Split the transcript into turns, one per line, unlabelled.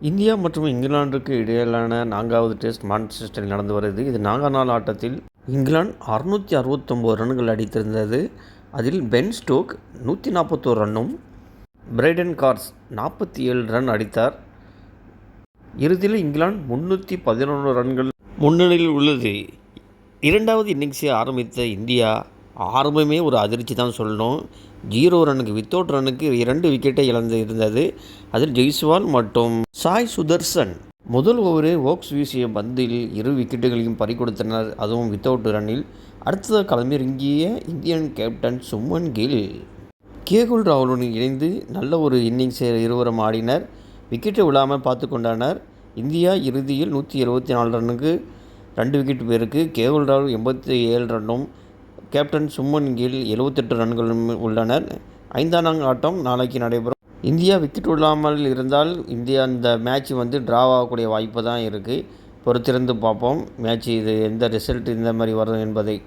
India மற்றும் இங்கிலாந்துக்கு இடையிலான 4வது டெஸ்ட் மான்செஸ்டரில் நடந்து வருது. இது 4 நாள் ஆட்டத்தில் இங்கிலாந்து 669 ரன்கள் அடித்திருந்தது. அதில் பென் ஸ்டோக் 141 ரன்னும், பிரைடன் கார்ஸ் 47 ரன் அடித்தார். இறுதியில் இங்கிலாந்து 311 ரன்கள் முன்னணியில் உள்ளது. இரண்டாவது இன்னிங்ஸை ஆரம்பித்த இந்தியா ஆரம்பமே ஒரு அதிர்ச்சி தான் சொல்லணும். 0 ரன்னுக்கு வித்தவுட் ரன்னுக்கு 2 விக்கெட்டை இழந்து இருந்தது. அதில் ஜெய்ஸ்வால் மற்றும் சாய் சுதர்சன் முதல் ஓவரே ஓக்ஸ் வீசிய பந்தில் 2 விக்கெட்டுகளையும் பறிகொடுத்தனர், அதுவும் வித்தவுட் ரன்னில். அடுத்ததாக களமிறங்கிய Indian captain Suman Gill KL ராகுலுடன் இணைந்து நல்ல ஒரு இன்னிங்ஸை இருவரும் ஆடினர். விக்கெட்டை விழாமல் பார்த்து கொண்டனர். இந்தியா இறுதியில் 174 ரன்னுக்கு 2 விக்கெட் பேருக்கு கேஎல் ராகுல் 87 ரன்னும், கேப்டன் சுமன் கில் 78 ரன்களும் உள்ளனர். 5ஆம் நாள் ஆட்டம் நாளைக்கு நடைபெறும். இந்தியா விக்கெட் விழாமல் இருந்தால் இந்தியா இந்த மேட்ச் டிராவ் ஆகக்கூடிய வாய்ப்பு தான் இருக்குது. பொறுத்திருந்து பார்ப்போம் மேட்ச் இது எந்த ரிசல்ட் இந்த மாதிரி வரும் என்பதை.